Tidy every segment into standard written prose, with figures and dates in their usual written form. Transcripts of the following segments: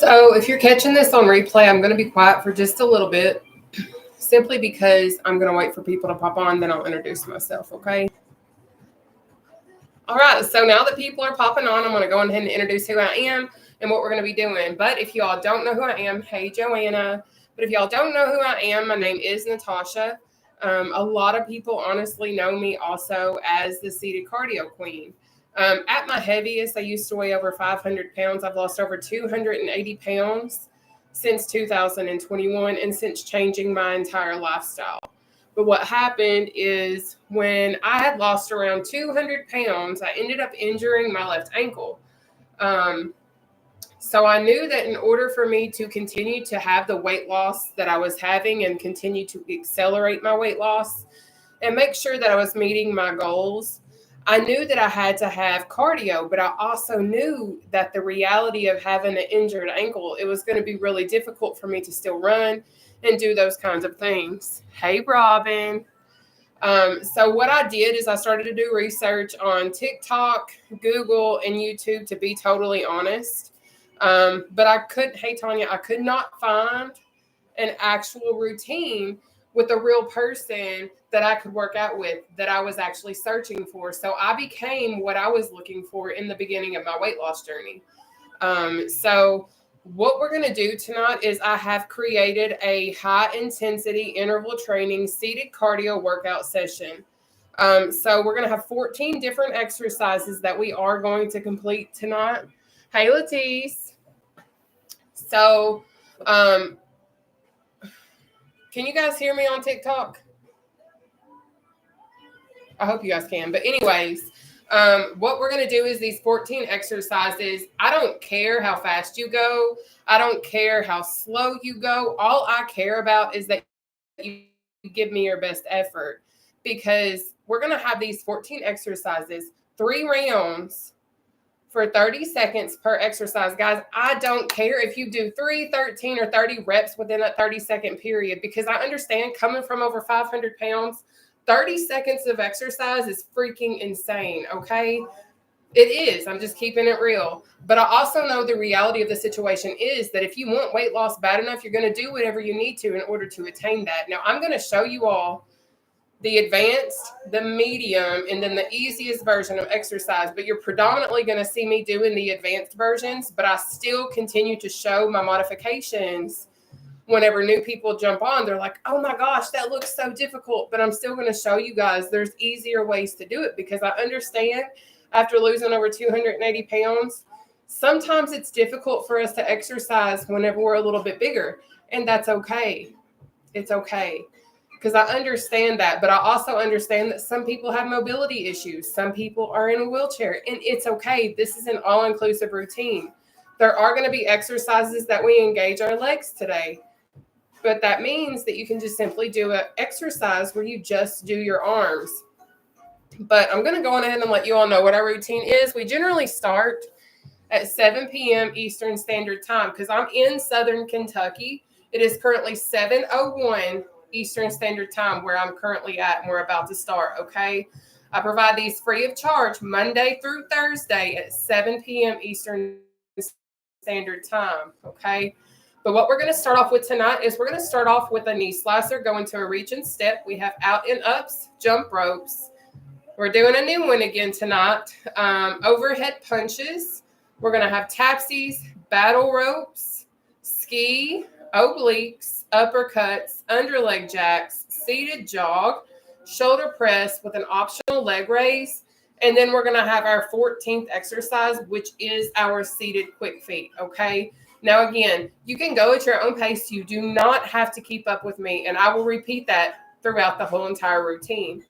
So if you're catching this on replay, I'm going to be quiet for just a little bit, simply because I'm going to wait for people to pop on, then I'll introduce myself, okay? All right, so now that people are popping on, I'm going to go ahead and introduce who I am and what we're going to be doing. But if y'all don't know who I am, hey, Joanna. But if y'all don't know who I am, my name is Nataushia. A lot of people honestly know me also as the seated cardio queen. At my heaviest, I used to weigh over 500 pounds. I've lost over 280 pounds since 2021 and since changing my entire lifestyle. But what happened is when I had lost around 200 pounds, I ended up injuring my left ankle. So I knew that in order for me to continue to have the weight loss that I was having and continue to accelerate my weight loss and make sure that I was meeting my goals, I knew that I had to have cardio, but I also knew that the reality of having an injured ankle, it was going to be really difficult for me to still run and do those kinds of things. Hey, Robin. So what I did is I started to do research on TikTok, Google, and YouTube, to be totally honest. But hey, Tanya, I could not find an actual routine with a real person that I could work out with that I was actually searching for. So I became what I was looking for in the beginning of my weight loss journey. So what we're going to do tonight is I have created a high intensity interval training seated cardio workout session. So we're going to have 14 different exercises that we are going to complete tonight. Hey, Latisse. So, can you guys hear me on TikTok? I hope you guys can. But anyways, what we're going to do is these 14 exercises. I don't care how fast you go. I don't care how slow you go. All I care about is that you give me your best effort, because we're going to have these 14 exercises, 3 rounds for 30 seconds per exercise. Guys, I don't care if you do 3, 13, or 30 reps within that 30-second period, because I understand coming from over 500 pounds, 30 seconds of exercise is freaking insane, okay? It is. I'm just keeping it real. But I also know the reality of the situation is that if you want weight loss bad enough, you're going to do whatever you need to in order to attain that. Now, I'm going to show you all the advanced, the medium, and then the easiest version of exercise. But you're predominantly going to see me doing the advanced versions, but I still continue to show my modifications. Whenever new people jump on, they're like, oh my gosh, that looks so difficult. But I'm still going to show you guys there's easier ways to do it, because I understand after losing over 280 pounds, sometimes it's difficult for us to exercise whenever we're a little bit bigger. And that's okay. It's okay. Because I understand that, but I also understand that some people have mobility issues. Some people are in a wheelchair, and it's okay. This is an all-inclusive routine. There are going to be exercises that we engage our legs today, but that means that you can just simply do an exercise where you just do your arms. But I'm going to go on ahead and let you all know what our routine is. We generally start at 7 p.m. Eastern Standard Time, because I'm in Southern Kentucky. It is currently 7:01 Eastern Standard Time where I'm currently at, and we're about to start, okay? I provide these free of charge Monday through Thursday at 7 p.m. Eastern Standard Time, okay? But what we're going to start off with tonight is we're going to start off with a knee slicer, go into a reach and step. We have out and ups, jump ropes. We're doing a new one again tonight, overhead punches. We're going to have tapsies, battle ropes, ski, obliques, uppercuts, underleg jacks, seated jog, shoulder press with an optional leg raise. And then we're going to have our 14th exercise, which is our seated quick feet, okay? Now, again, you can go at your own pace. You do not have to keep up with me, and I will repeat that throughout the whole entire routine.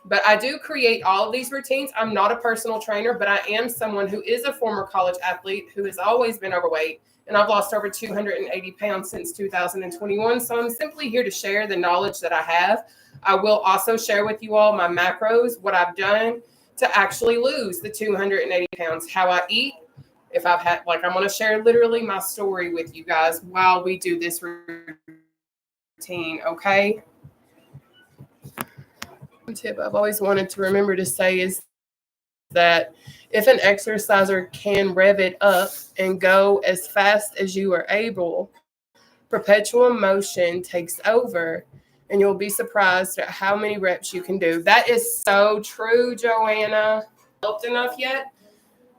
But I do create all of these routines. I'm not a personal trainer, but I am someone who is a former college athlete who has always been overweight, and I've lost over 280 pounds since 2021. So I'm simply here to share the knowledge that I have. I will also share with you all my macros, what I've done to actually lose the 280 pounds, how I eat. If I've had, I'm going to share literally my story with you guys while we do this routine, okay? One tip I've always wanted to remember to say is that if an exerciser can rev it up and go as fast as you are able, perpetual motion takes over, and you'll be surprised at how many reps you can do. That is so true, Joanna. Helped enough yet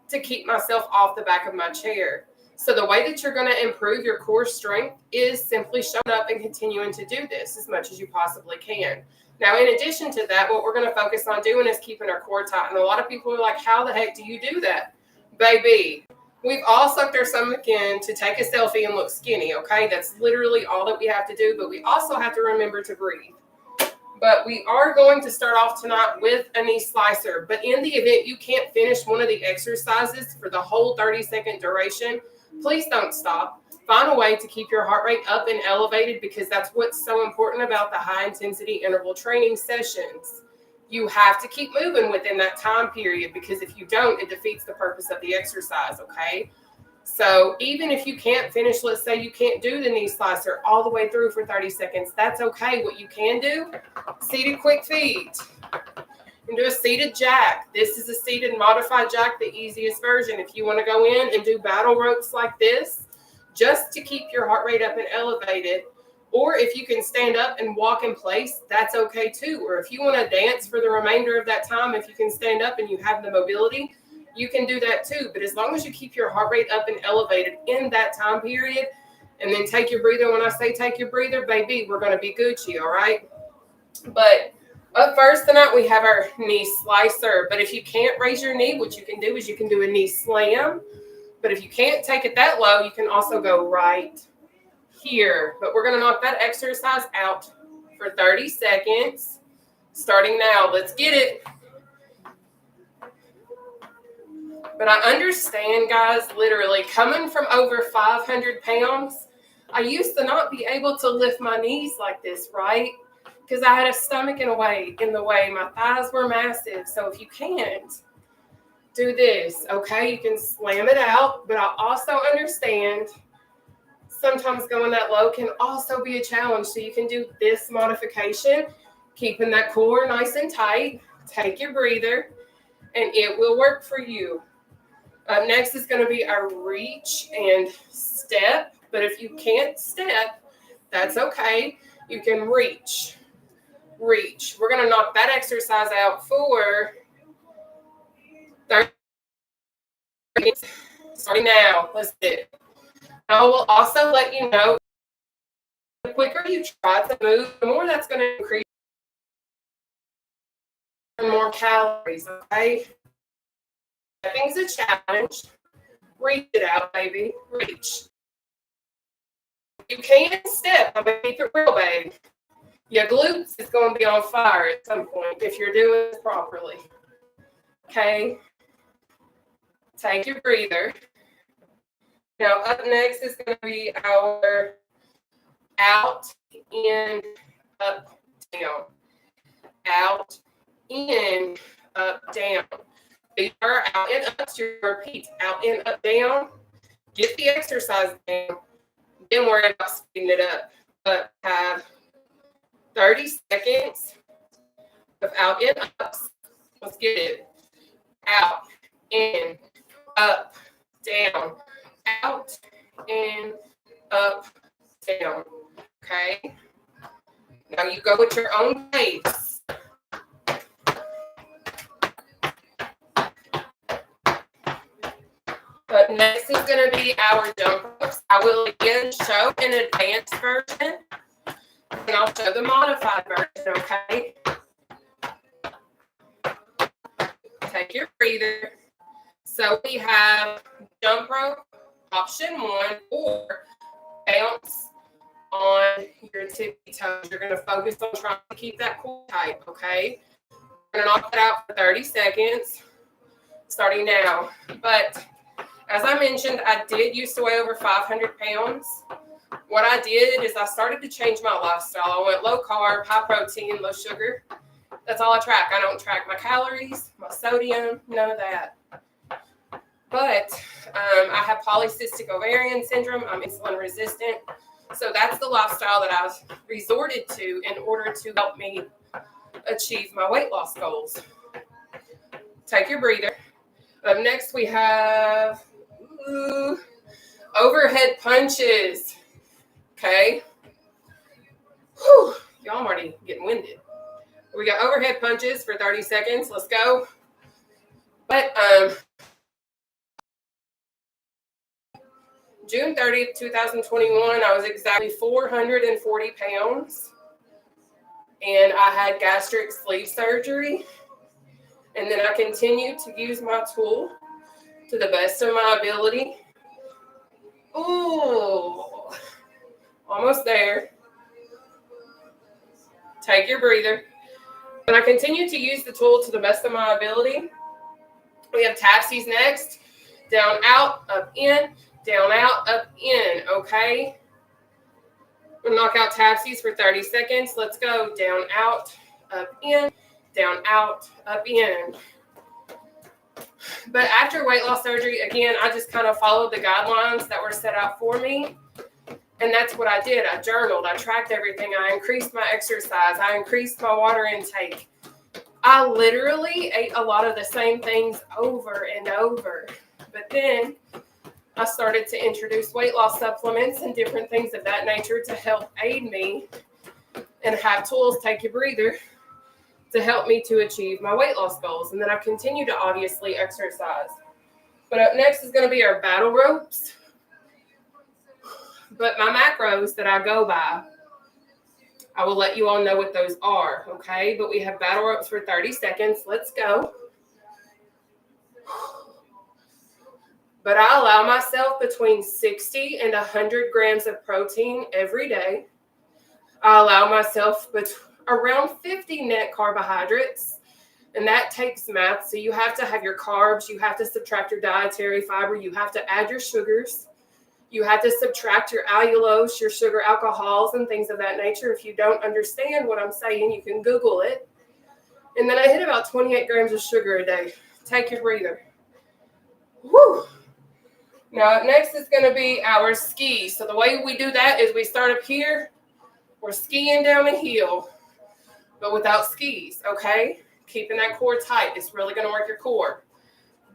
to keep myself off the back of my chair. So the way that you're going to improve your core strength is simply showing up and continuing to do this as much as you possibly can. Now, in addition to that, what we're going to focus on doing is keeping our core tight. And a lot of people are like, how the heck do you do that? Baby, we've all sucked our stomach in to take a selfie and look skinny, okay? That's literally all that we have to do. But we also have to remember to breathe. But we are going to start off tonight with a knee slicer. But in the event you can't finish one of the exercises for the whole 30-second duration, please don't stop. Find a way to keep your heart rate up and elevated, because that's what's so important about the high-intensity interval training sessions. You have to keep moving within that time period, because if you don't, it defeats the purpose of the exercise, okay? So even if you can't finish, let's say you can't do the knee slicer all the way through for 30 seconds, that's okay. What you can do, seated quick feet. You can do a seated jack. This is a seated modified jack, the easiest version. If you want to go in and do battle ropes like this, just to keep your heart rate up and elevated, or if you can stand up and walk in place, that's okay too. Or if you want to dance for the remainder of that time, if you can stand up and you have the mobility, you can do that too. But as long as you keep your heart rate up and elevated in that time period, and then take your breather. When I say take your breather, baby, we're going to be Gucci, all right? But up first tonight, we have our knee slicer. But if you can't raise your knee, what you can do is you can do a knee slam. But if you can't take it that low, you can also go right here. But we're going to knock that exercise out for 30 seconds. Starting now. Let's get it. But I understand, guys, literally coming from over 500 pounds, I used to not be able to lift my knees like this, right? Because I had a stomach in the way. My thighs were massive. So if you can't, do this, okay? You can slam it out, but I also understand sometimes going that low can also be a challenge. So you can do this modification, keeping that core nice and tight. Take your breather, and it will work for you. Up next is going to be our reach and step. But if you can't step, that's okay. You can reach. We're going to knock that exercise out for 30 minutes. Starting now. Let's do it. I will also let you know, the quicker you try to move, the more that's going to increase more calories, okay? Stepping's a challenge. Reach it out, baby. Reach. You can step. I'm going to keep it real, babe. Your glutes is going to be on fire at some point if you're doing it properly. Okay? Take your breather. Now, up next is going to be our out, in, up, down. Out, in, up, down. These are out and up. So repeat. Out, in, up, down. Get the exercise down. Then worry about speeding it up. But have 30 seconds of out, in, ups. Let's get it. Out, in, up, down. Out, in, up, down. Okay? Now you go at your own pace. But next is going to be our jump ropes. I will again show an advanced version, and I'll show the modified version, okay? Take your breather. So we have jump rope, option 1, or bounce on your tippy toes. You're going to focus on trying to keep that core tight, okay? We're going to knock it out for 30 seconds, starting now. But as I mentioned, I did used to weigh over 500 pounds. What I did is I started to change my lifestyle. I went low carb, high protein, low sugar. That's all I track. I don't track my calories, my sodium, none of that. But I have polycystic ovarian syndrome. I'm insulin resistant. So that's the lifestyle that I've resorted to in order to help me achieve my weight loss goals. Take your breather. Up next, we have overhead punches. Okay. Whew, y'all, I'm already getting winded. We got overhead punches for 30 seconds. Let's go. But June 30th, 2021, I was exactly 440 pounds. And I had gastric sleeve surgery. And then I continued to use my tool to the best of my ability. Ooh, almost there. Take your breather. And I continue to use the tool to the best of my ability. We have tapsies next. Down, out, up, in. Down, out, up, in. Okay. We'll knock out tapsies for 30 seconds. Let's go. Down, out, up, in. Down, out, up, in. But after weight loss surgery, again, I just kind of followed the guidelines that were set out for me. And that's what I did. I journaled. I tracked everything. I increased my exercise. I increased my water intake. I literally ate a lot of the same things over and over. But then I started to introduce weight loss supplements and different things of that nature to help aid me and have tools, take your breather, to help me to achieve my weight loss goals. And then I continue to obviously exercise. But up next is going to be our battle ropes. But my macros that I go by, I will let you all know what those are, okay? But we have battle ropes for 30 seconds. Let's go. But I allow myself between 60 and 100 grams of protein every day. I allow myself around 50 net carbohydrates, and that takes math. So you have to have your carbs, you have to subtract your dietary fiber, you have to add your sugars, you have to subtract your allulose, your sugar alcohols, and things of that nature. If you don't understand what I'm saying, you can Google it. And then I hit about 28 grams of sugar a day. Take your breather. Woo! Now, next is going to be our ski. So the way we do that is we start up here. We're skiing down a hill, but without skis, okay? Keeping that core tight. It's really going to work your core.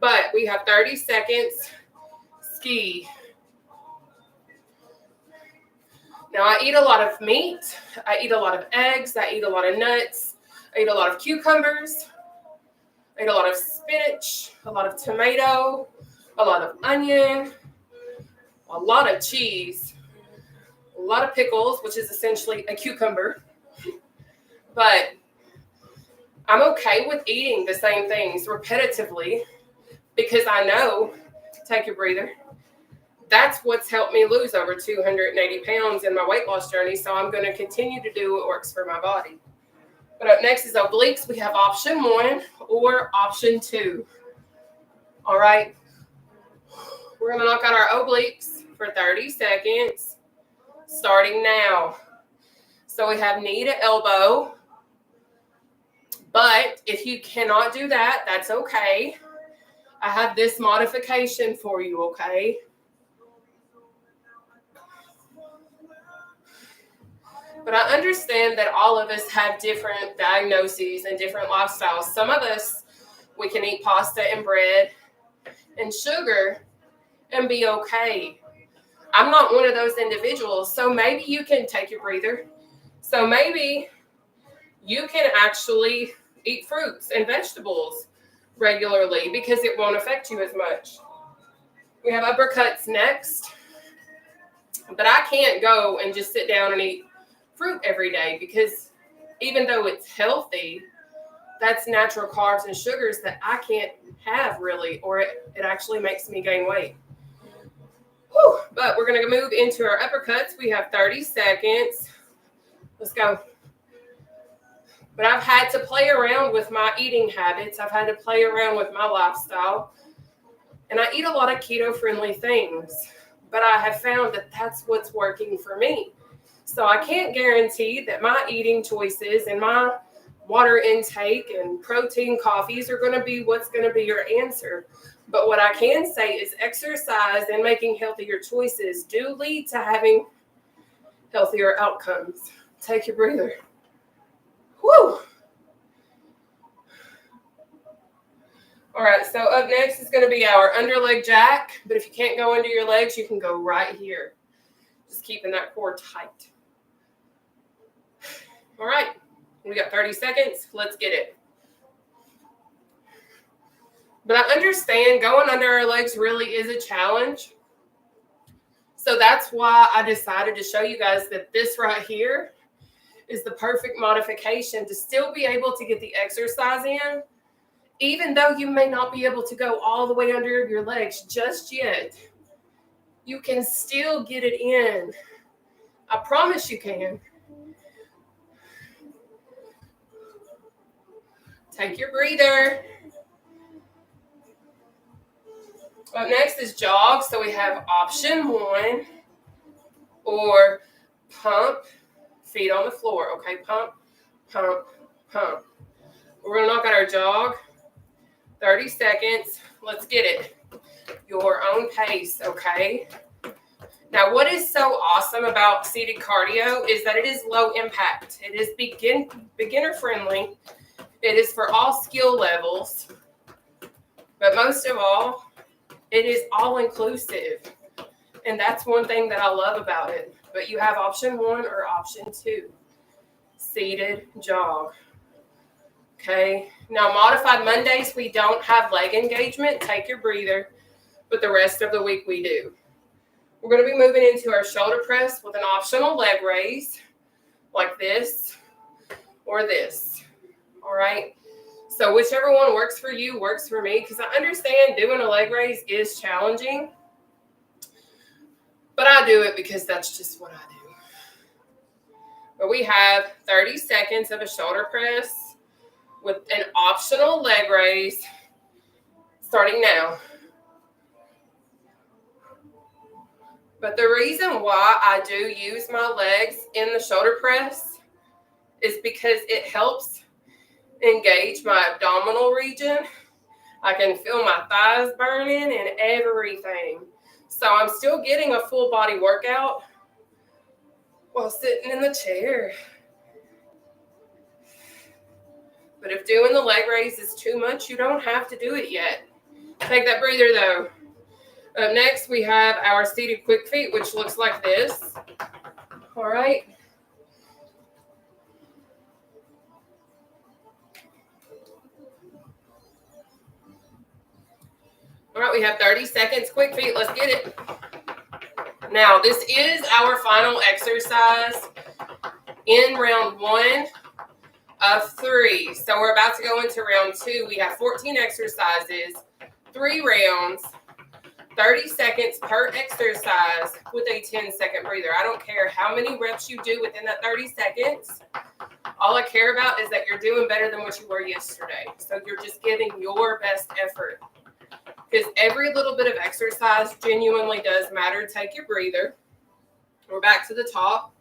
But we have 30 seconds. Ski. Now, I eat a lot of meat. I eat a lot of eggs. I eat a lot of nuts. I eat a lot of cucumbers. I eat a lot of spinach, a lot of tomato, a lot of onion, a lot of cheese, a lot of pickles, which is essentially a cucumber. But I'm okay with eating the same things repetitively because I know, take your breather, that's what's helped me lose over 280 pounds in my weight loss journey. So I'm going to continue to do what works for my body. But up next is obliques. We have option 1 or option 2. All right. We're going to knock out our obliques for 30 seconds, starting now. So we have knee to elbow. But if you cannot do that, that's okay. I have this modification for you, okay? But I understand that all of us have different diagnoses and different lifestyles. Some of us, we can eat pasta and bread and sugar and be okay. I'm not one of those individuals. So maybe you can take your breather. So maybe you can actually eat fruits and vegetables regularly because it won't affect you as much. We have uppercuts next. But I can't go and just sit down and eat fruit every day because even though it's healthy, that's natural carbs and sugars that I can't have really, or it actually makes me gain weight. Whew. But we're going to move into our uppercuts. We have 30 seconds. Let's go. But I've had to play around with my eating habits. I've had to play around with my lifestyle. And I eat a lot of keto-friendly things. But I have found that that's what's working for me. So I can't guarantee that my eating choices and my water intake and protein coffees are going to be what's going to be your answer. But what I can say is exercise and making healthier choices do lead to having healthier outcomes. Take your breather. Woo! All right, so up next is going to be our underleg jack, but if you can't go under your legs, you can go right here. Just keeping that core tight. All right, we got 30 seconds. Let's get it. But I understand going under our legs really is a challenge. So that's why I decided to show you guys that this right here is the perfect modification to still be able to get the exercise in, even though you may not be able to go all the way under your legs just yet. You can still get it in. I promise you can. Take your breather. Up next is jog. So we have option 1 or pump, feet on the floor. Okay, pump, pump, pump. We're going to knock out our jog. 30 seconds. Let's get it. Your own pace, okay? Now, what is so awesome about seated cardio is that it is low impact. It is beginner friendly. It is for all skill levels. But most of all, it is all inclusive. And that's one thing that I love about it. But you have option 1 or option 2. Seated jog. Okay. Now, modified Mondays, we don't have leg engagement. Take your breather. But the rest of the week, we do. We're going to be moving into our shoulder press with an optional leg raise, like this or this. All right. So whichever one works for you works for me, because I understand doing a leg raise is challenging. But I do it because that's just what I do. But we have 30 seconds of a shoulder press with an optional leg raise starting now. But the reason why I do use my legs in the shoulder press is because it helps engage my abdominal region. I can feel my thighs burning and everything. So I'm still getting a full body workout while sitting in the chair. But if doing the leg raise is too much, you don't have to do it yet. Take that breather though. Up next, we have our seated quick feet, which looks like this. All right. All right, we have 30 seconds. Quick feet. Let's get it. Now, this is our final exercise in round 1 of 3. So we're about to go into round 2. We have 14 exercises, 3 rounds. 30 seconds per exercise with a 10-second breather. I don't care how many reps you do within that 30 seconds. All I care about is that you're doing better than what you were yesterday. So you're just giving your best effort. Because every little bit of exercise genuinely does matter. Take your breather. We're back to the top.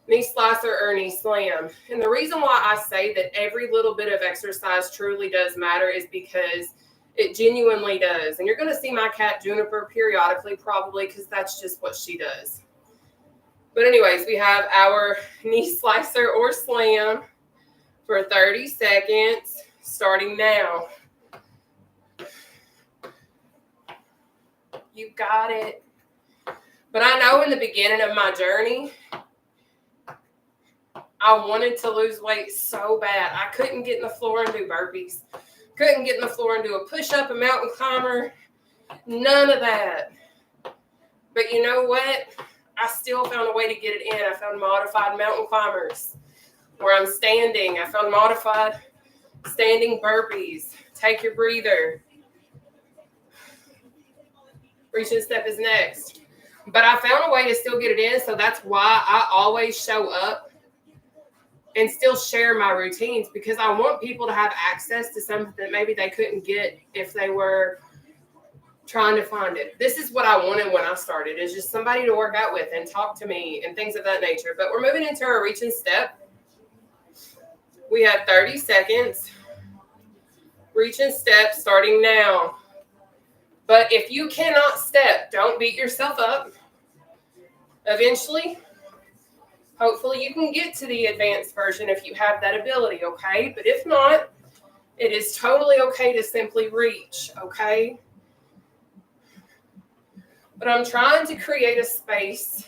Knee slicer or knee slam. And the reason why I say that every little bit of exercise truly does matter is because it genuinely does. And you're going to see my cat Juniper periodically probably because that's just what she does. But anyways, we have our knee slicer or slam for 30 seconds starting now. You got it. But I know in the beginning of my journey, I wanted to lose weight so bad. I couldn't get in the floor and do burpees. Couldn't get in the floor and do a push-up, a mountain climber. None of that. But you know what? I still found a way to get it in. I found modified mountain climbers where I'm standing. I found modified standing burpees. Take your breather. Reach and step is next. But I found a way to still get it in, so that's why I always show up and still share my routines, because I want people to have access to something that maybe they couldn't get if they were trying to find it. This is what I wanted when I started, is just somebody to work out with and talk to me and things of that nature. But we're moving into our reach and step. We have 30 seconds. Reach and step starting now. But if you cannot step, don't beat yourself up. Eventually, hopefully you can get to the advanced version if you have that ability, okay? But if not, It is totally okay to simply reach, okay? But I'm trying to create a space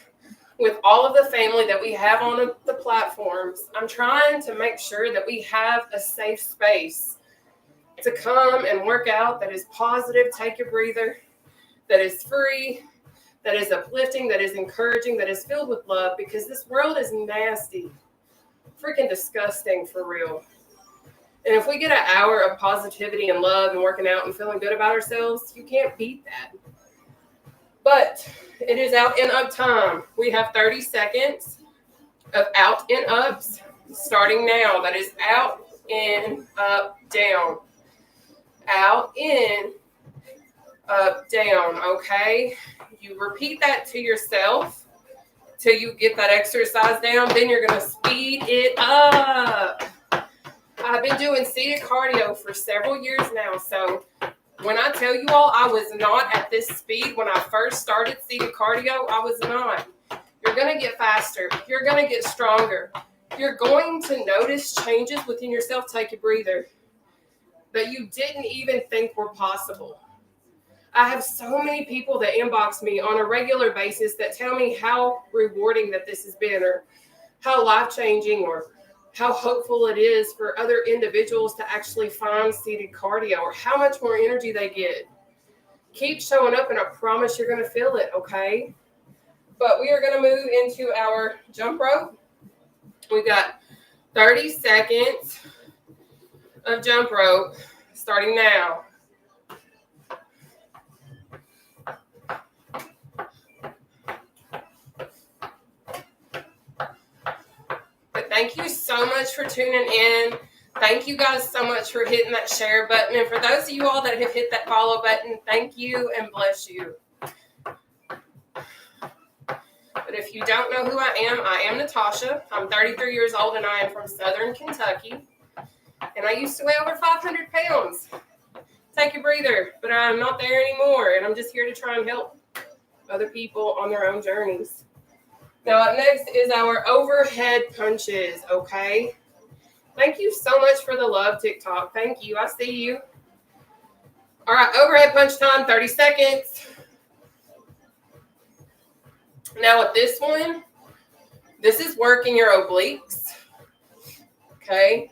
with all of the family that we have on the platforms. I'm trying to make sure that we have a safe space to come and work out that is positive, take a breather, that is free, that is uplifting, that is encouraging, that is filled with love, because this world is nasty, freaking disgusting for real. And if we get an hour of positivity and love and working out and feeling good about ourselves, you can't beat that. But it is out and up time. We have 30 seconds of out and ups starting now. That is out, in, up, down. Out, in, up, down, okay? You repeat that to yourself till you get that exercise down. Then you're going to speed it up. I've been doing seated cardio for several years now, so when I tell you all I was not at this speed when I first started seated cardio, I was not. You're going to get faster. You're going to get stronger. You're going to notice changes within yourself. Take a breather that you didn't even think were possible. I have so many people that inbox me on a regular basis that tell me how rewarding that this has been, or how life-changing, or how hopeful it is for other individuals to actually find seated cardio, or how much more energy they get. Keep showing up, and I promise you're going to feel it, okay? But we are going to move into our jump rope. We've got 30 seconds of jump rope starting now. But thank you so much for tuning in. Thank you guys so much for hitting that share button. And for those of you all that have hit that follow button, thank you and bless you. But if you don't know who I am Nataushia. I'm 33 years old and I am from Southern Kentucky. And I used to weigh over 500 pounds. Take a breather, but I'm not there anymore. And I'm just here to try and help other people on their own journeys. Now, up next is our overhead punches, okay? Thank you so much for the love, TikTok. Thank you. I see you. All right, overhead punch time, 30 seconds. Now, with this one, this is working your obliques, okay?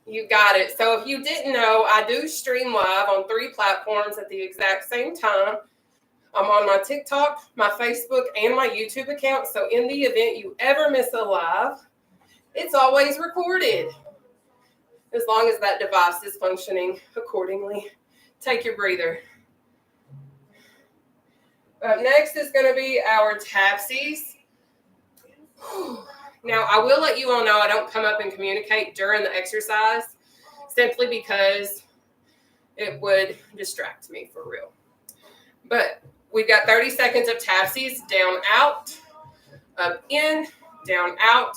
You got it. So if you didn't know, I do stream live on 3 platforms at the exact same time. I'm on my TikTok, my Facebook, and my YouTube account. So in the event you ever miss a live, it's always recorded. As long as that device is functioning accordingly. Take your breather. Up next is going to be our tapsies. Now, I will let you all know I don't come up and communicate during the exercise simply because it would distract me for real. But we've got 30 seconds of tapsies, down, out, up, in, down, out,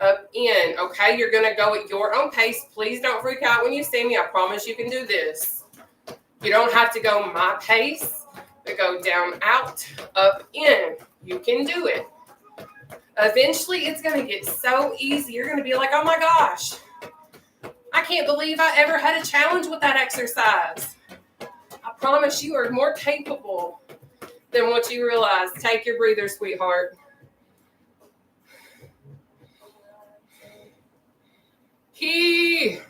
up, in. Okay, you're going to go at your own pace. Please don't freak out when you see me. I promise you can do this. You don't have to go my pace, but go down, out, up, in. You can do it. Eventually, it's going to get so easy. You're going to be like, oh my gosh, I can't believe I ever had a challenge with that exercise. I promise you are more capable than what you realize. Take your breather, sweetheart. Key.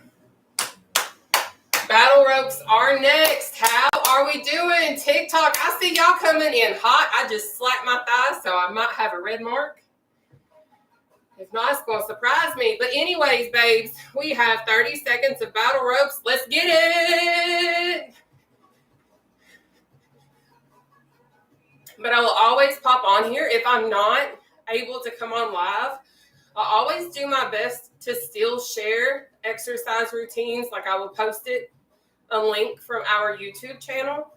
Battle ropes are next. How are we doing? TikTok, I see y'all coming in hot. I just slapped my thigh, so I might have a red mark. If not, it's going to surprise me. But anyways, babes, we have 30 seconds of battle ropes. Let's get it. But I will always pop on here if I'm not able to come on live. I always do my best to still share exercise routines. Like I will post a link from our YouTube channel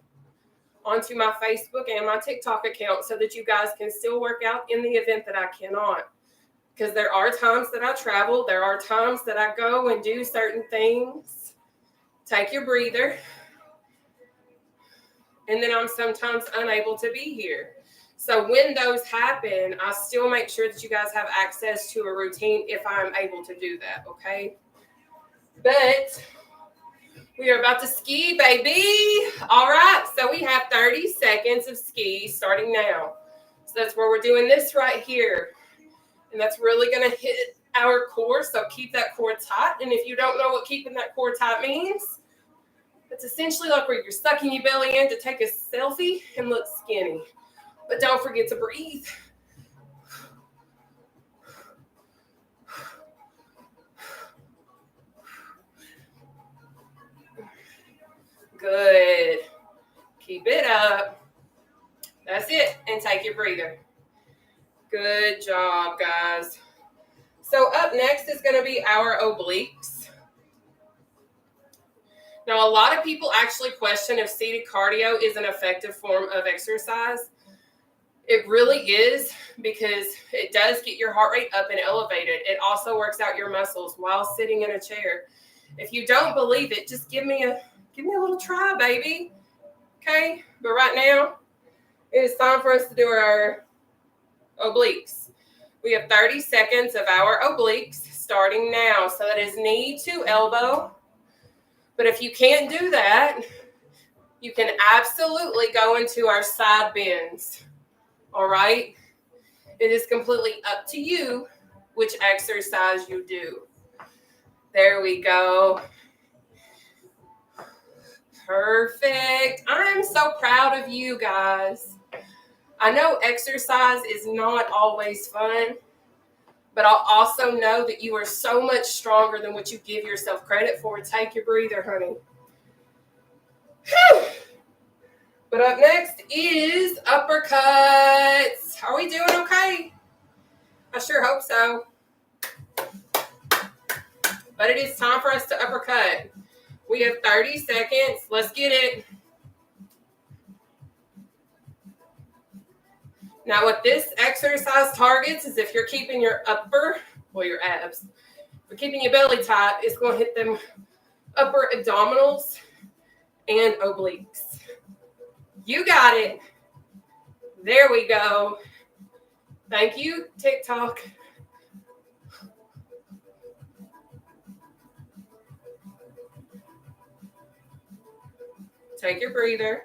onto my Facebook and my TikTok account so that you guys can still work out in the event that I cannot. Because there are times that I travel. There are times that I go and do certain things. Take your breather. And then I'm sometimes unable to be here. So when those happen, I still make sure that you guys have access to a routine if I'm able to do that, okay? But we are about to ski, baby. All right, so we have 30 seconds of ski starting now. So that's where we're doing this right here. And that's really going to hit our core, so keep that core tight. And if you don't know what keeping that core tight means, it's essentially like where you're sucking your belly in to take a selfie and look skinny. But don't forget to breathe. Good. Keep it up. That's it. And take your breather. Good job, guys. So up next is going to be our obliques. Now, a lot of people actually question if seated cardio is an effective form of exercise. It really is, because it does get your heart rate up and elevated. It also works out your muscles while sitting in a chair. If you don't believe it, just give me a little try, baby. Okay? But right now, it is time for us to do our obliques. We have 30 seconds of our obliques starting now. So that is knee to elbow. But if you can't do that, you can absolutely go into our side bends. All right? It is completely up to you which exercise you do. There we go. Perfect. I'm so proud of you guys. I know exercise is not always fun, but I'll also know that you are so much stronger than what you give yourself credit for. Take your breather, honey. Whew. But up next is uppercuts. Are we doing okay? I sure hope so. But it is time for us to uppercut. We have 30 seconds. Let's get it. Now, what this exercise targets is if you're keeping your your abs, if you're keeping your belly tight, it's going to hit them upper abdominals and obliques. You got it. There we go. Thank you, TikTok. Take your breather.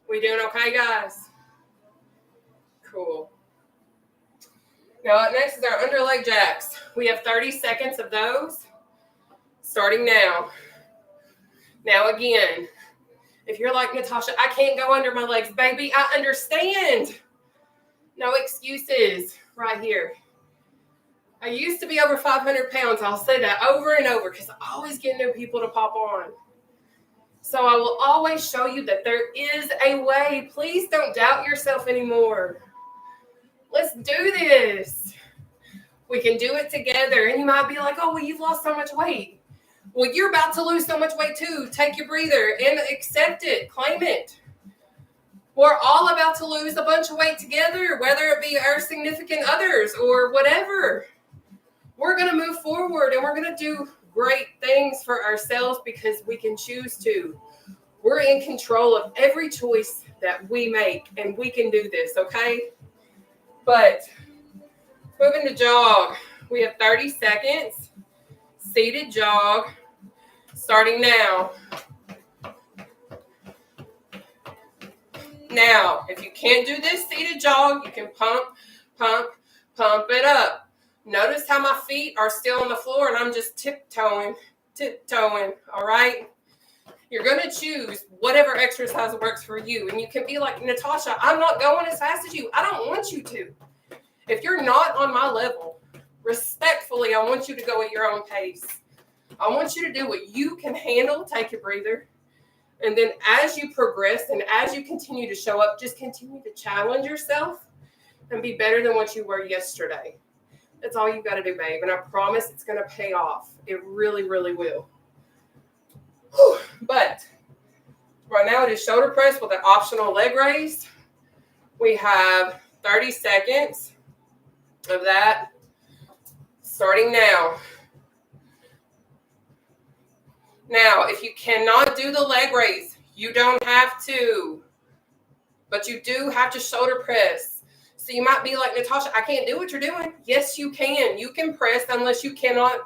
We doing okay, guys? Cool. Now, up next is our underleg jacks. We have 30 seconds of those starting now. Now, again, if you're like, Nataushia, I can't go under my legs, baby, I understand. No excuses right here. I used to be over 500 pounds. I'll say that over and over because I always get new people to pop on. So I will always show you that there is a way. Please don't doubt yourself anymore. Let's do this. We can do it together. And you might be like, oh, well, you've lost so much weight. Well, you're about to lose so much weight too. Take your breather and accept it. Claim it. We're all about to lose a bunch of weight together, whether it be our significant others or whatever. We're going to move forward and we're going to do great things for ourselves because we can choose to. We're in control of every choice that we make, and we can do this, okay? But moving to jog. We have 30 seconds. Seated jog. Starting now. Now, if you can't do this seated jog, you can pump it up. Notice how my feet are still on the floor and I'm just tiptoeing, all right? You're going to choose whatever exercise works for you. And you can be like, Nataushia, I'm not going as fast as you. I don't want you to. If you're not on my level, respectfully, I want you to go at your own pace. I want you to do what you can handle. Take your breather. And then as you progress and as you continue to show up, just continue to challenge yourself and be better than what you were yesterday. That's all you've got to do, babe. And I promise it's going to pay off. It really, really will. Whew. But right now it is shoulder press with an optional leg raise. We have 30 seconds of that starting now. Now, if you cannot do the leg raise, you don't have to. But you do have to shoulder press. So you might be like, Nataushia, I can't do what you're doing. Yes, you can. You can press unless you cannot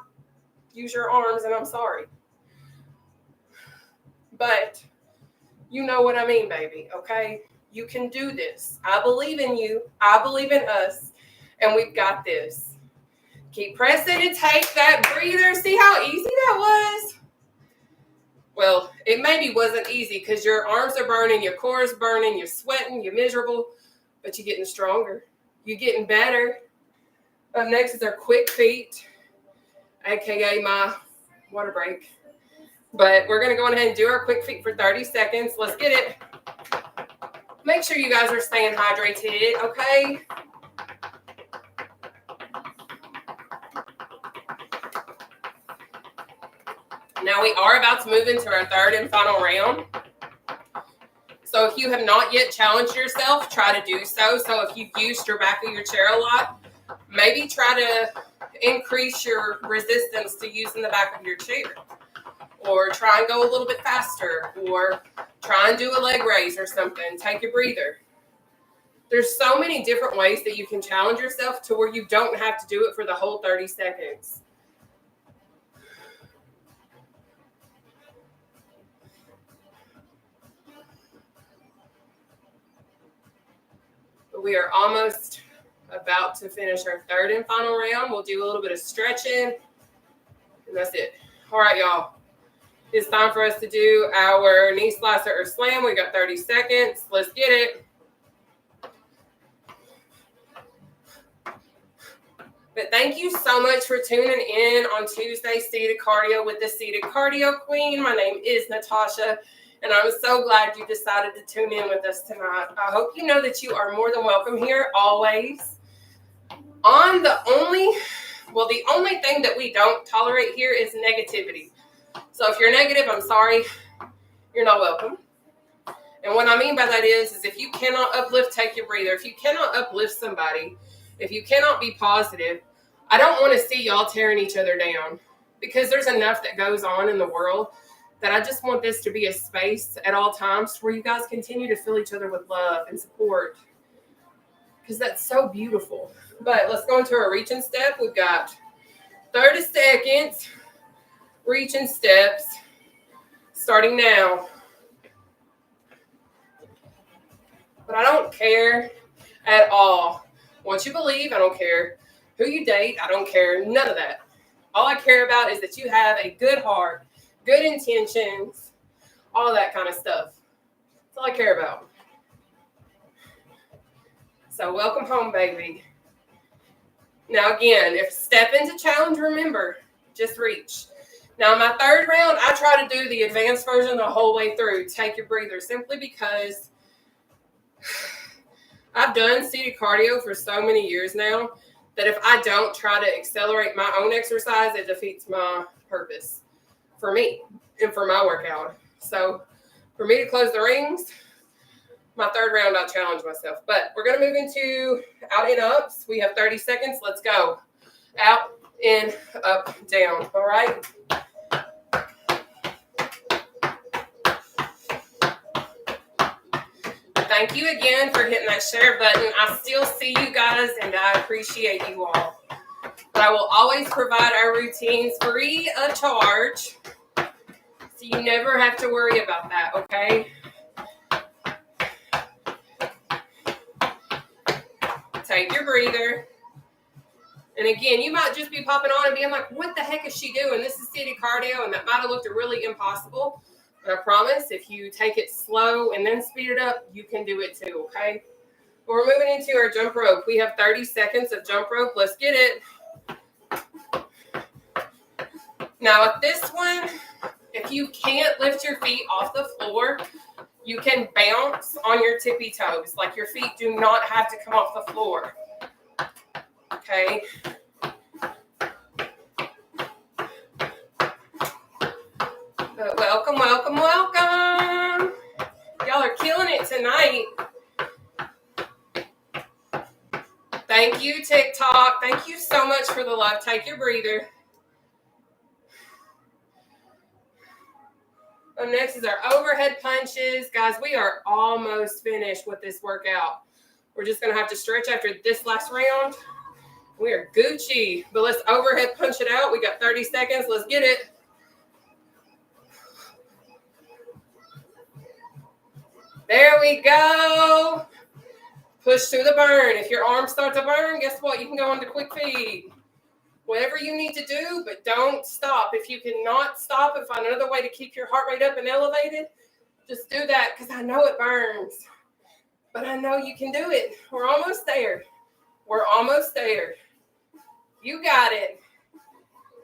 use your arms, and I'm sorry. But you know what I mean, baby, okay? You can do this. I believe in you. I believe in us. And we've got this. Keep pressing and take that breather. See how easy that was? Well, it maybe wasn't easy because your arms are burning, your core is burning, you're sweating, you're miserable, but you're getting stronger. You're getting better. Up next is our quick feet, aka my water break. But we're going to go ahead and do our quick feet for 30 seconds. Let's get it. Make sure you guys are staying hydrated, okay? Now we are about to move into our third and final round. So if you have not yet challenged yourself, try to do so. So if you've used your back of your chair a lot, maybe try to increase your resistance to using the back of your chair. Or try and go a little bit faster. Or try and do a leg raise or something. Take a breather. There's so many different ways that you can challenge yourself to where you don't have to do it for the whole 30 seconds. We are almost about to finish our third and final round. We'll do a little bit of stretching, and that's it. All right, y'all. It's time for us to do our knee slicer or slam. We got 30 seconds. Let's get it. But thank you so much for tuning in on Tuesday Seated Cardio with the Seated Cardio Queen. My name is Nataushia. And I'm so glad you decided to tune in with us tonight. I hope you know that you are more than welcome here always. The only thing that we don't tolerate here is negativity. So if you're negative, I'm sorry, you're not welcome. And what I mean by that is if you cannot uplift, take your breather. If you cannot uplift somebody, if you cannot be positive, I don't want to see y'all tearing each other down because there's enough that goes on in the world that I just want this to be a space at all times where you guys continue to fill each other with love and support because that's so beautiful. But let's go into our reaching step. We've got 30 seconds, reaching steps, starting now. But I don't care at all. Once you believe, I don't care who you date. I don't care. None of that. All I care about is that you have a good heart, good intentions, all that kind of stuff. That's all I care about. So welcome home, baby. Now again, if step into challenge, remember, just reach. Now my third round, I try to do the advanced version the whole way through. Take your breather, simply because I've done seated cardio for so many years now that if I don't try to accelerate my own exercise, it defeats my purpose for me and for my workout. So for me to close the rings, my third round, I challenge myself. But we're going to move into out and ups. We have 30 seconds. Let's go. Out, in, up, down. All right. Thank you again for hitting that share button. I still see you guys, and I appreciate you all. But I will always provide our routines free of charge, so you never have to worry about that, okay? Take your breather. And again, you might just be popping on and being like, what the heck is she doing? This is seated cardio, and that might have looked really impossible. But I promise, if you take it slow and then speed it up, you can do it too, okay? We're moving into our jump rope. We have 30 seconds of jump rope. Let's get it. Now, at this one, if you can't lift your feet off the floor, you can bounce on your tippy toes. Like your feet do not have to come off the floor. Okay? But welcome, welcome, welcome. Y'all are killing it tonight. Thank you, TikTok. Thank you so much for the love. Take your breather. Up next is our overhead punches. Guys, we are almost finished with this workout. We're just going to have to stretch after this last round. We are Gucci, but let's overhead punch it out. We got 30 seconds. Let's get it. There we go. Push through the burn. If your arms start to burn, guess what? You can go into quick feed. Whatever you need to do, but don't stop. If you cannot stop and find another way to keep your heart rate up and elevated, just do that, because I know it burns. But I know you can do it. We're almost there. We're almost there. You got it.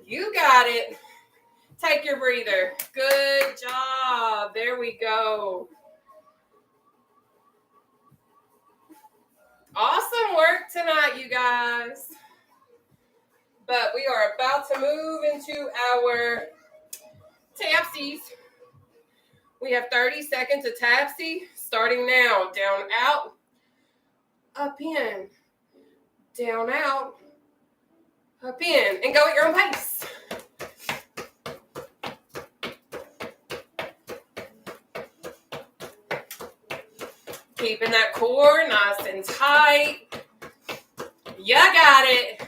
You got it. Take your breather. Good job. There we go. Awesome work tonight, you guys. But we are about to move into our tapsies. We have 30 seconds of tapsy, starting now. Down, out, up, in. Down, out, up, in. And go at your own pace. Keeping that core nice and tight. You got it.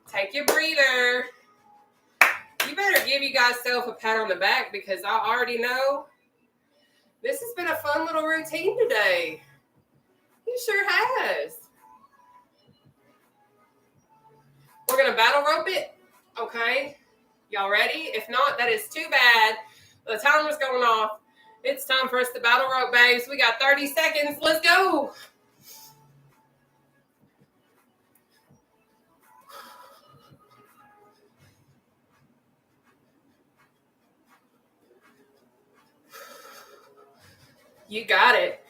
Take your breather. You better give you guys self a pat on the back, because I already know this has been a fun little routine today. It sure has. We're going to battle rope it. Okay. Y'all ready? If not, that is too bad. The timer's going off. It's time for us to battle rope, babes. We got 30 seconds. Let's go. You got it.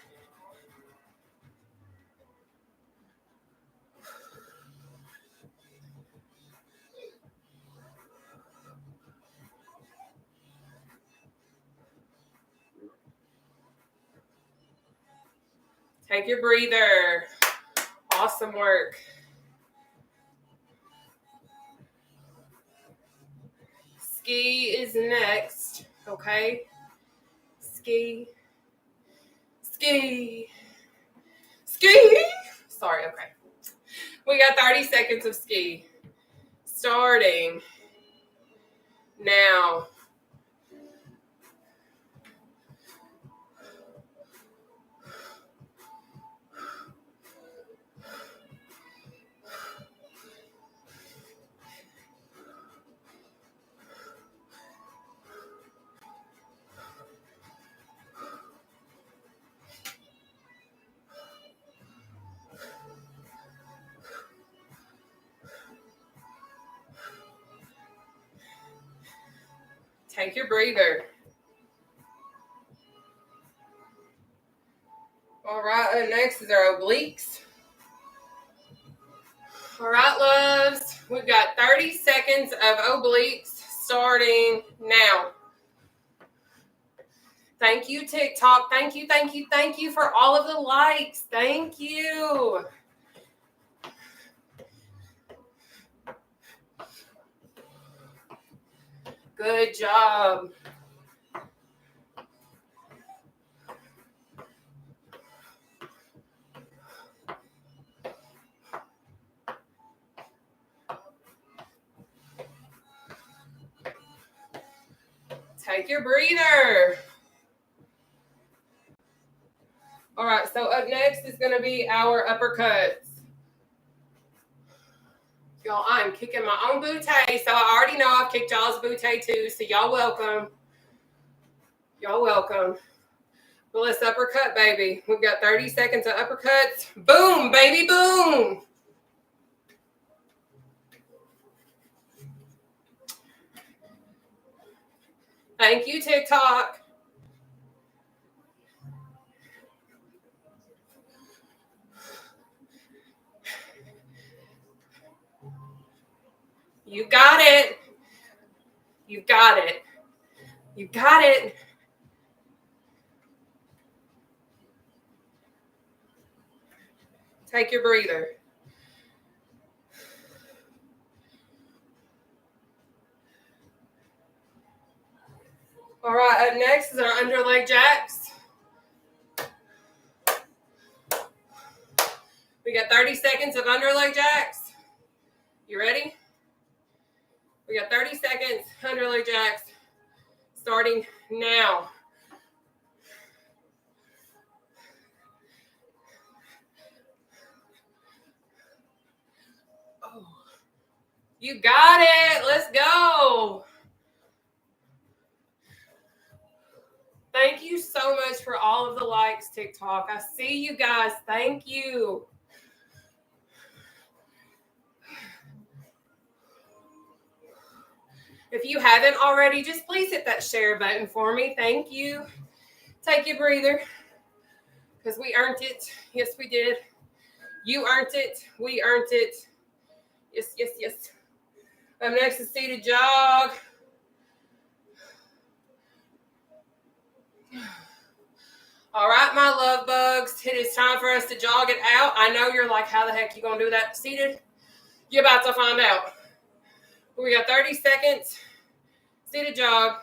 Take your breather. Awesome work. Ski is next, okay? Ski. Ski. Ski. Sorry, okay. We got 30 seconds of ski. Starting now. Take your breather. All right, up next is our obliques. All right, loves. We've got 30 seconds of obliques starting now. Thank you, TikTok. Thank you, thank you, thank you for all of the likes. Thank you. Good job. Take your breather. All right, so up next is going to be our uppercuts. Y'all, I'm kicking my own bootay, so I already know I've kicked y'all's bootay too, so y'all welcome. Y'all welcome. Well, let's uppercut, baby. We've got 30 seconds of uppercuts. Boom, baby, boom. Thank you, TikTok. You got it. You got it. You got it. Take your breather. All right, up next is our under leg jacks. We got 30 seconds of under leg jacks. You ready? We got 30 seconds, under leg jacks, starting now. Oh, you got it. Let's go. Thank you so much for all of the likes, TikTok. I see you guys. Thank you. If you haven't already, just please hit that share button for me. Thank you. Take a breather because we earned it. Yes, we did. You earned it. We earned it. Yes, yes, yes. Up next is seated jog. All right, my love bugs. It is time for us to jog it out. I know you're like, how the heck you going to do that seated? You're about to find out. We got 30 seconds. Seated jog.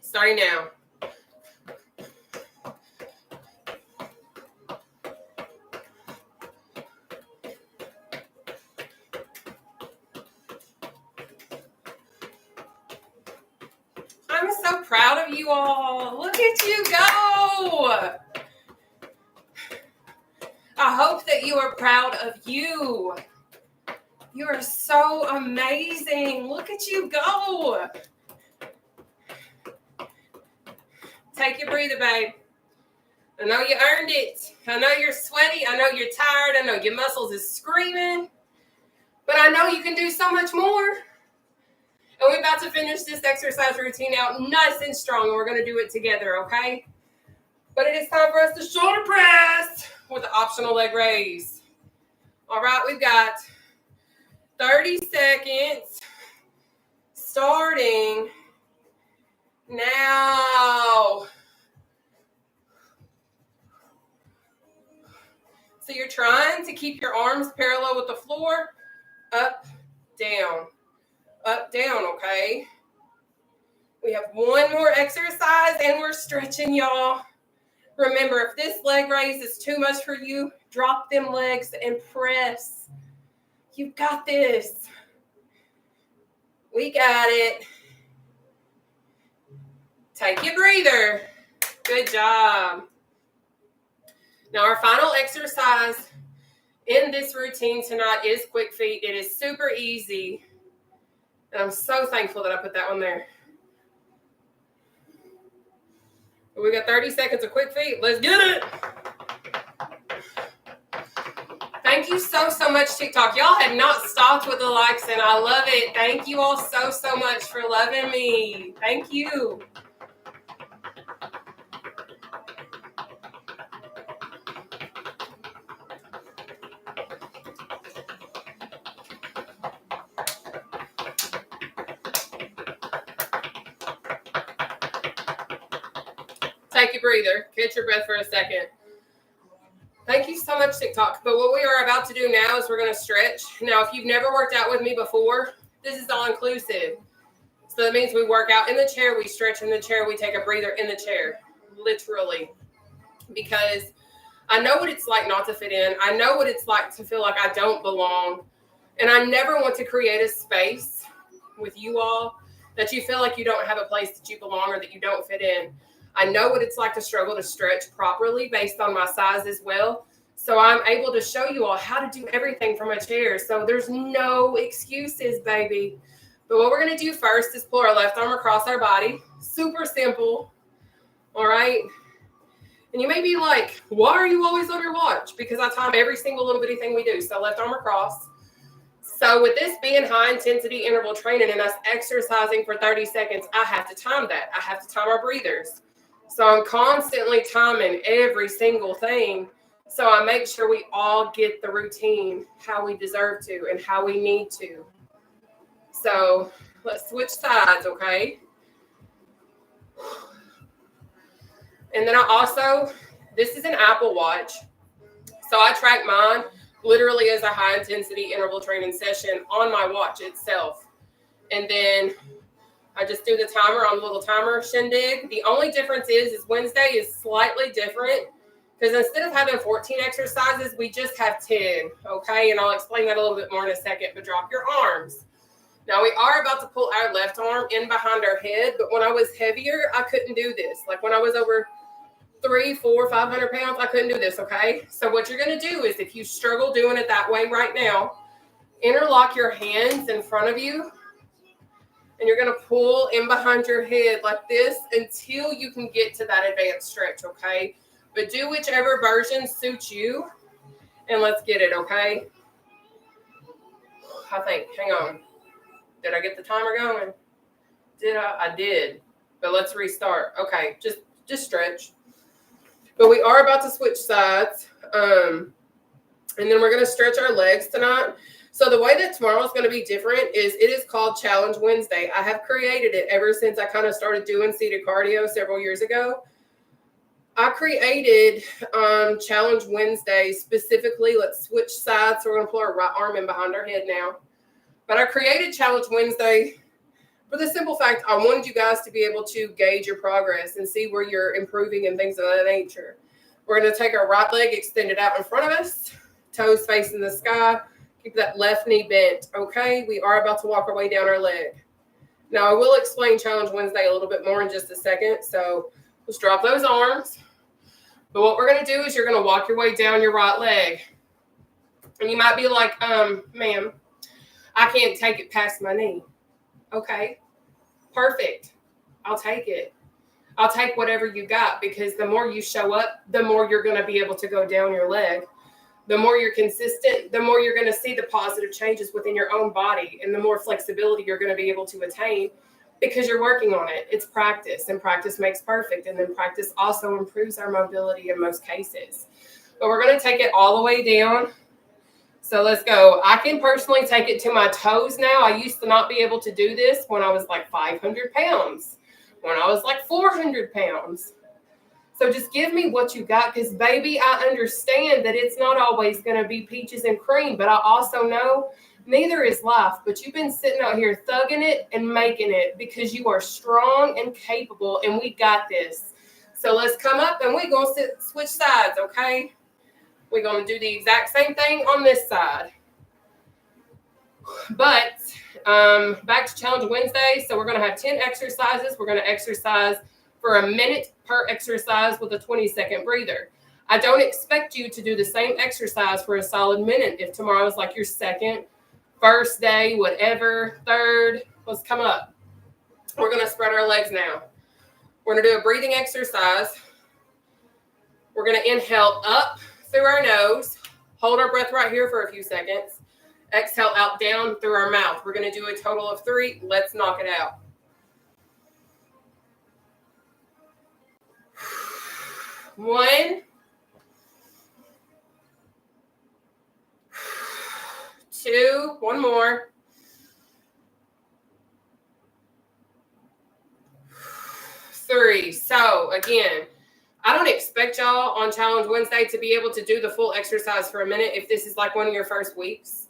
Starting now. I'm so proud of you all. Look at you go. I hope that you are proud of you. You are so amazing. Look at you go. Take your breather, babe. I know you earned it. I know you're sweaty. I know you're tired. I know your muscles is screaming. But I know you can do so much more. And we're about to finish this exercise routine out nice and strong. And we're going to do it together, okay? But it is time for us to shoulder press with the optional leg raise. All right, we've got 30 seconds starting now. So you're trying to keep your arms parallel with the floor. Up, down, okay? We have one more exercise and we're stretching, y'all. Remember, if this leg raise is too much for you, drop them legs and press. You got this. We got it. Take your breather. Good job. Now, our final exercise in this routine tonight is quick feet. It is super easy. And I'm so thankful that I put that one there. We got 30 seconds of quick feet. Let's get it. Thank you so much, TikTok. Y'all have not stopped with the likes, and I love it. Thank you all so much for loving me. Thank you. Take a breather. Catch your breath for a second. Thank you so much, TikTok. But what we are about to do now is we're going to stretch. Now, if you've never worked out with me before, this is all inclusive. So that means we work out in the chair, we stretch in the chair, we take a breather in the chair, literally. Because I know what it's like not to fit in. I know what it's like to feel like I don't belong. And I never want to create a space with you all that you feel like you don't have a place that you belong or that you don't fit in. I know what it's like to struggle to stretch properly based on my size as well. So I'm able to show you all how to do everything from a chair. So there's no excuses, baby. But what we're going to do first is pull our left arm across our body. Super simple. All right. And you may be like, why are you always on your watch? Because I time every single little bitty thing we do. So left arm across. So with this being high intensity interval training and us exercising for 30 seconds, I have to time that. I have to time our breathers. So I'm constantly timing every single thing. So I make sure we all get the routine how we deserve to and how we need to. So let's switch sides, okay? And then I also, this is an Apple Watch. So I track mine literally as a high intensity interval training session on my watch itself. And then I just do the timer on the little timer shindig. The only difference is Wednesday is slightly different because instead of having 14 exercises, we just have 10, okay? And I'll explain that a little bit more in a second, but drop your arms. Now, we are about to pull our left arm in behind our head, but when I was heavier, I couldn't do this. Like when I was over 300, 400, 500 pounds, I couldn't do this, okay? So what you're going to do is if you struggle doing it that way right now, interlock your hands in front of you, and you're going to pull in behind your head like this until you can get to that advanced stretch, okay? But do whichever version suits you, and let's get it, okay? I think, hang on. Did I get the timer going? Did I? I did. But let's restart. Okay, just stretch. But we are about to switch sides. And then we're going to stretch our legs tonight. So the way that tomorrow is going to be different is it is called Challenge Wednesday. I have created it ever since I kind of started doing seated cardio several years ago. I created Challenge Wednesday specifically. Let's switch sides. So we're going to pull our right arm in behind our head now. But I created Challenge Wednesday for the simple fact I wanted you guys to be able to gauge your progress and see where you're improving and things of that nature. We're going to take our right leg extended out in front of us, toes facing the sky. Keep that left knee bent, okay? We are about to walk our way down our leg. Now, I will explain Challenge Wednesday a little bit more in just a second, so let's drop those arms. But what we're going to do is you're going to walk your way down your right leg. And you might be like, ma'am, I can't take it past my knee. Okay, perfect. I'll take it. I'll take whatever you got because the more you show up, the more you're going to be able to go down your leg. The more you're consistent, the more you're going to see the positive changes within your own body and the more flexibility you're going to be able to attain because you're working on it. It's practice, and practice makes perfect. And then practice also improves our mobility in most cases. But we're going to take it all the way down. So let's go. I can personally take it to my toes now. I used to not be able to do this when I was like 500 pounds, when I was like 400 pounds. So just give me what you got because, baby, I understand that it's not always going to be peaches and cream, but I also know neither is life. But you've been sitting out here thugging it and making it because you are strong and capable, and we got this. So let's come up, and we're going to switch sides, okay? We're going to do the exact same thing on this side. But back to Challenge Wednesday. So we're going to have 10 exercises. We're going to exercise for a minute per exercise with a 20-second breather. I don't expect you to do the same exercise for a solid minute. If tomorrow is like your second, first day, whatever, third, let's come up. We're going to spread our legs now. We're going to do a breathing exercise. We're going to inhale up through our nose, hold our breath right here for a few seconds. Exhale out down through our mouth. We're going to do a total of 3. Let's knock it out. 1, 2, one more. 3. So again, I don't expect y'all on Challenge Wednesday to be able to do the full exercise for a minute if this is like one of your first weeks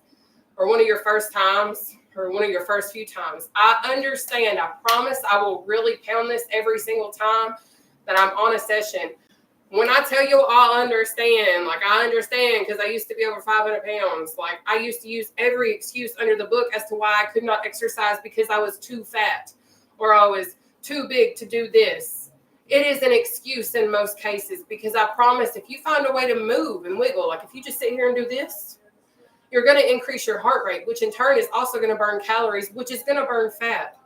or one of your first times or one of your first few times. I understand. I promise I will really pound this every single time that I'm on a session. When I tell you I understand, like I understand because I used to be over 500 pounds. Like I used to use every excuse under the book as to why I could not exercise because I was too fat or I was too big to do this. It is an excuse in most cases because I promise if you find a way to move and wiggle, like if you just sit here and do this, you're going to increase your heart rate, which in turn is also going to burn calories, which is going to burn fat.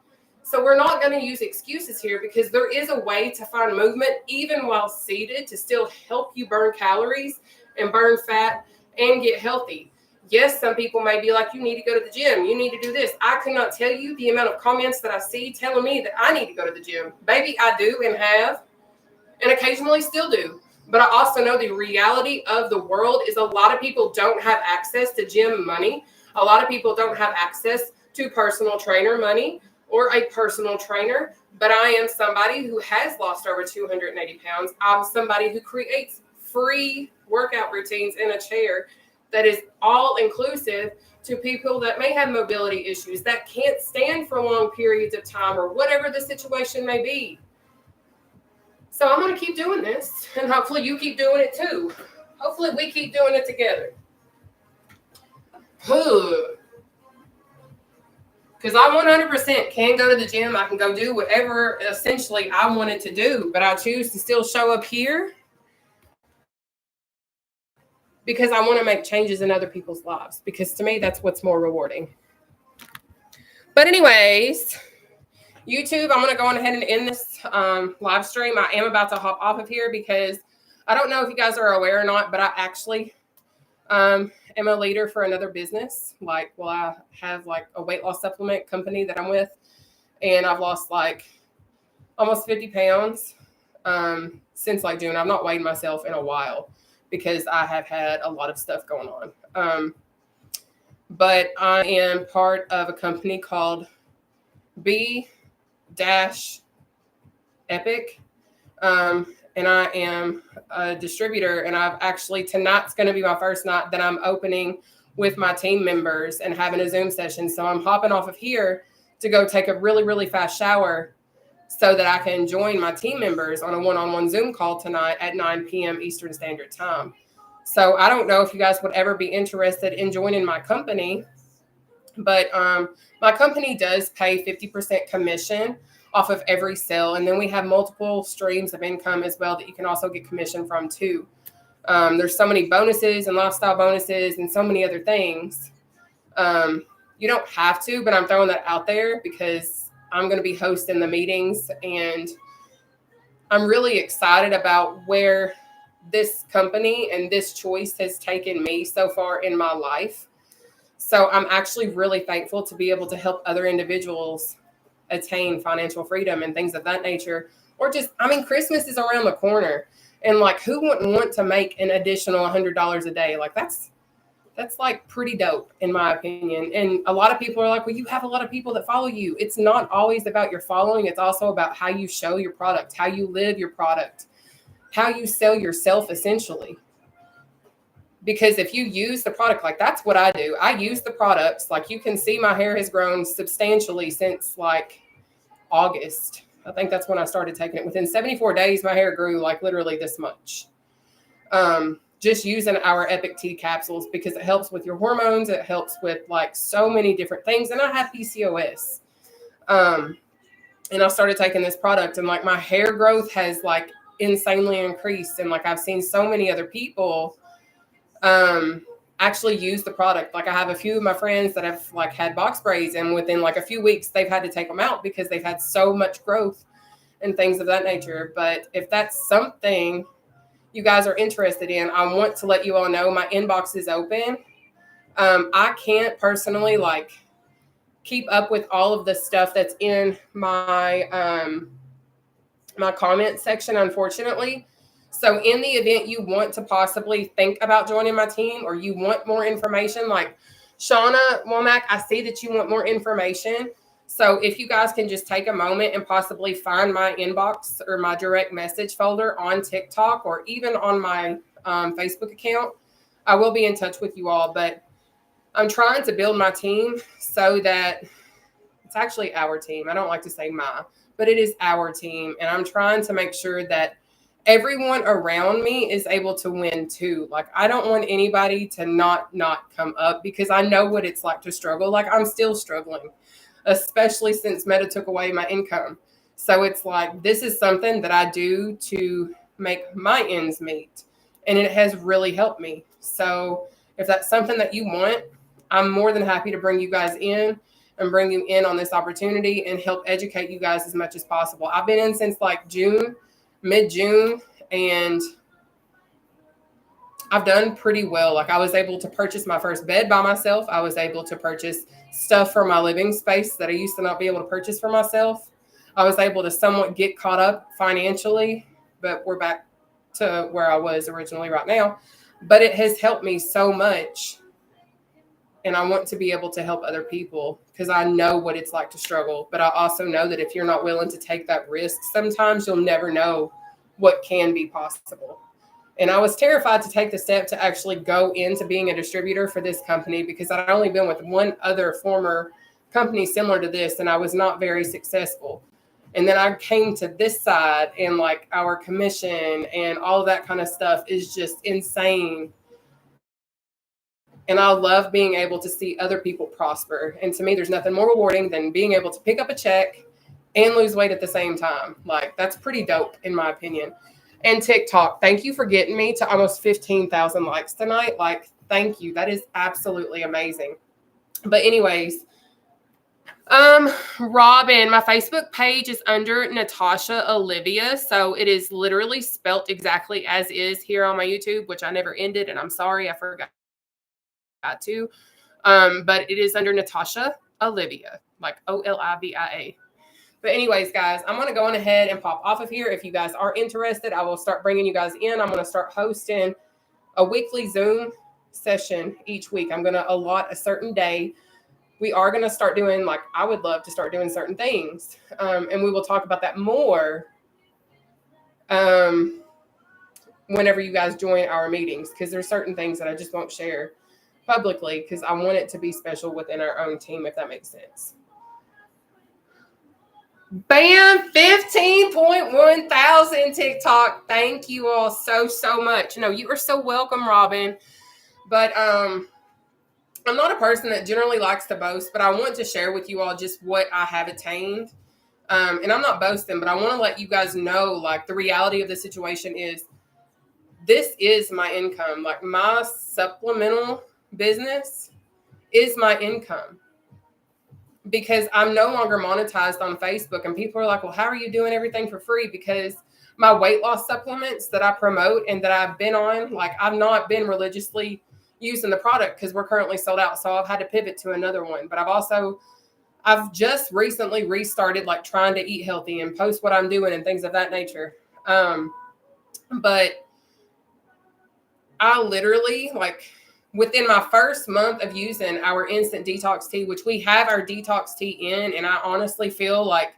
So we're not going to use excuses here because there is a way to find movement even while seated to still help you burn calories and burn fat and get healthy. Yes, some people may be like, you need to go to the gym. You need to do this. I could not tell you the amount of comments that I see telling me that I need to go to the gym. Baby, I do and have and occasionally still do. But I also know the reality of the world is a lot of people don't have access to gym money. A lot of people don't have access to personal trainer money or a personal trainer. But I am somebody who has lost over 280 pounds. I'm somebody who creates free workout routines in a chair that is all inclusive to people that may have mobility issues, that can't stand for long periods of time, or whatever the situation may be. So I'm going to keep doing this, and hopefully you keep doing it too. Hopefully we keep doing it together. Because I 100% can go to the gym. I can go do whatever essentially I wanted to do, but I choose to still show up here because I want to make changes in other people's lives, because to me, that's what's more rewarding. But anyways, YouTube, I'm going to go on ahead and end this live stream. I am about to hop off of here because I don't know if you guys are aware or not, but I actually am a leader for another business. Like, well, I have like a weight loss supplement company that I'm with, and I've lost like almost 50 pounds since like June. I've not weighed myself in a while because I have had a lot of stuff going on. But I am part of a company called B-Epic. And I am a distributor, and I've actually, tonight's going to be my first night that I'm opening with my team members and having a Zoom session. So I'm hopping off of here to go take a really, really fast shower so that I can join my team members on a one-on-one Zoom call tonight at 9 p.m. Eastern Standard Time. So I don't know if you guys would ever be interested in joining my company, but my company does pay 50% commission off of every sale. And then we have multiple streams of income as well that you can also get commission from too. There's so many bonuses and lifestyle bonuses and so many other things. You don't have to, but I'm throwing that out there because I'm going to be hosting the meetings, and I'm really excited about where this company and this choice has taken me so far in my life. So I'm actually really thankful to be able to help other individuals attain financial freedom and things of that nature. Or just, I mean, Christmas is around the corner, and like, who wouldn't want to make an additional $100 a day? Like, that's like pretty dope in my opinion. And a lot of people are like, well, you have a lot of people that follow you. It's not always about your following. It's also about how you show your product, how you live your product, how you sell yourself essentially. Because if you use the product, like that's what I do. I use the products. Like, you can see my hair has grown substantially since like August. I think that's when I started taking it. Within 74 days, my hair grew like literally this much. Just using our Epic Tea capsules, because it helps with your hormones. It helps with like so many different things. And I have PCOS. And I started taking this product, and like my hair growth has like insanely increased. And like, I've seen so many other people actually use the product. Like, I have a few of my friends that have like had box braids, and within like a few weeks they've had to take them out because they've had so much growth and things of that nature. But if that's something you guys are interested in, I want to let you all know my inbox is open. I can't personally like keep up with all of the stuff that's in my my comment section, unfortunately. So in the event you want to possibly think about joining my team, or you want more information, like Shauna Womack, I see that you want more information. So if you guys can just take a moment and possibly find my inbox or my direct message folder on TikTok, or even on my Facebook account, I will be in touch with you all. But I'm trying to build my team so that it's actually our team. I don't like to say my, but it is our team. And I'm trying to make sure that everyone around me is able to win too. Like, I don't want anybody to not come up, because I know what it's like to struggle. Like, I'm still struggling, especially since Meta took away my income. So it's like, this is something that I do to make my ends meet, and it has really helped me. So if that's something that you want, I'm more than happy to bring you guys in and bring you in on this opportunity and help educate you guys as much as possible. I've been in since like mid-June, and I've done pretty well. Like, I was able to purchase my first bed by myself. I was able to purchase stuff for my living space that I used to not be able to purchase for myself. I was able to somewhat get caught up financially, but we're back to where I was originally right now. But it has helped me so much. And I want to be able to help other people, because I know what it's like to struggle. But I also know that if you're not willing to take that risk, sometimes you'll never know what can be possible. And I was terrified to take the step to actually go into being a distributor for this company because I'd only been with one other former company similar to this, and I was not very successful. And then I came to this side, and like our commission and all of that kind of stuff is just insane. And I love being able to see other people prosper. And to me, there's nothing more rewarding than being able to pick up a check and lose weight at the same time. Like, that's pretty dope, in my opinion. And TikTok, thank you for getting me to almost 15,000 likes tonight. Like, thank you. That is absolutely amazing. But anyways, Robin, my Facebook page is under Nataushia Olivia. So it is literally spelt exactly as is here on my YouTube, which I never ended. And I'm sorry, I forgot to. But it is under Nataushia Olivia, like Olivia. But anyways, guys, I'm going to go on ahead and pop off of here. If you guys are interested, I will start bringing you guys in. I'm going to start hosting a weekly Zoom session each week. I'm going to allot a certain day. We are going to start doing, like, I would love to start doing certain things. And we will talk about that more whenever you guys join our meetings, because there's certain things that I just won't share publicly because I want it to be special within our own team, if that makes sense. Bam, 15.1 thousand TikTok. Thank you all so much. No, you are so welcome, Robin. But I'm not a person that generally likes to boast, but I want to share with you all just what I have attained. And I'm not boasting, but I want to let you guys know, like, the reality of the situation is this is my income. Like, my supplemental business is my income. Because I'm no longer monetized on Facebook, and people are like, well, how are you doing everything for free? Because my weight loss supplements that I promote and that I've been on, like, I've not been religiously using the product because we're currently sold out. So I've had to pivot to another one. But I've just recently restarted, like, trying to eat healthy and post what I'm doing and things of that nature. But I literally, like, within my first month of using our instant detox tea, which we have our detox tea in, and I honestly feel like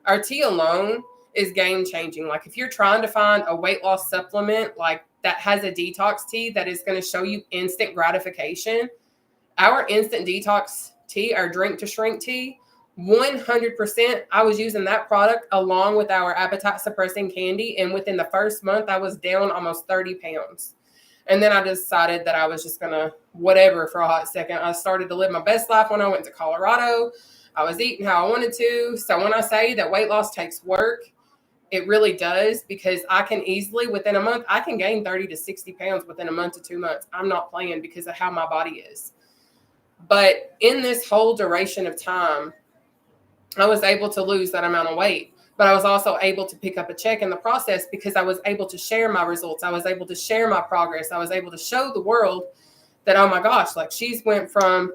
our tea alone is game changing. Like, if you're trying to find a weight loss supplement like that has a detox tea that is going to show you instant gratification, our instant detox tea, our drink to shrink tea, 100%, I was using that product along with our appetite suppressing candy. And within the first month, I was down almost 30 pounds. And then I decided that I was just going to whatever for a hot second. I started to live my best life when I went to Colorado. I was eating how I wanted to. So when I say that weight loss takes work, it really does, because I can easily, within a month, I can gain 30 to 60 pounds within a month to 2 months. I'm not playing because of how my body is. But in this whole duration of time, I was able to lose that amount of weight. But I was also able to pick up a check in the process because I was able to share my results. I was able to share my progress. I was able to show the world that, oh my gosh, like, she's went from,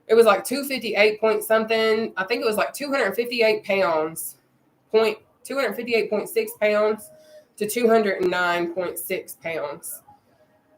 it was like 258 point something. I think it was like 258 pounds, 258.6 pounds to 209.6 pounds.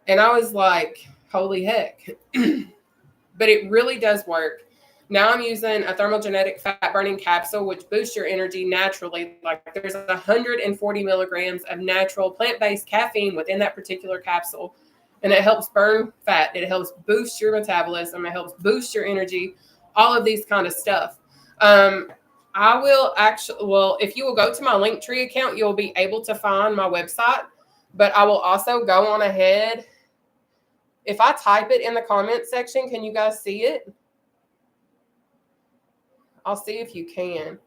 And I was like, holy heck. But it really does work. Now I'm using a thermogenetic fat burning capsule, which boosts your energy naturally. Like, there's 140 milligrams of natural plant-based caffeine within that particular capsule. And it helps burn fat. It helps boost your metabolism. It helps boost your energy, all of these kind of stuff. I will actually, well, if you will go to my Linktree account, you'll be able to find my website. But I will also go on ahead. If I type it in the comment section, can you guys see it? I'll see if you can.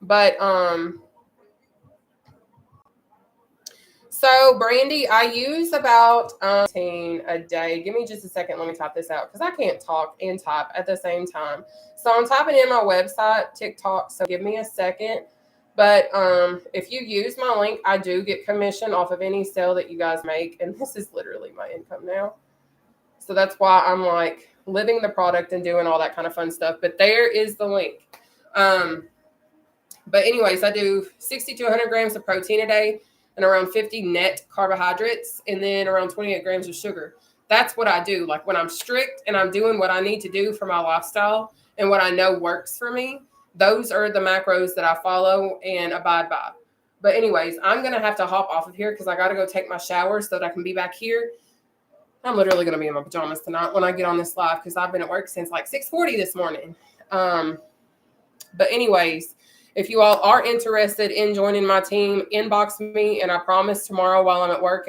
But so Brandy, I use about 10 a day. Give me just a second. Let me type this out because I can't talk and type at the same time. So I'm typing in my website, TikTok. So give me a second. But if you use my link, I do get commission off of any sale that you guys make. And this is literally my income now. So that's why I'm like living the product and doing all that kind of fun stuff. But there is the link. But anyways, I do 60 to 100 grams of protein a day and around 50 net carbohydrates and then around 28 grams of sugar. That's what I do. Like, when I'm strict and I'm doing what I need to do for my lifestyle and what I know works for me, those are the macros that I follow and abide by. But anyways, I'm going to have to hop off of here because I got to go take my shower so that I can be back here. I'm literally going to be in my pajamas tonight when I get on this live because I've been at work since like 6:40 this morning. But anyways, if you all are interested in joining my team, inbox me, and I promise tomorrow while I'm at work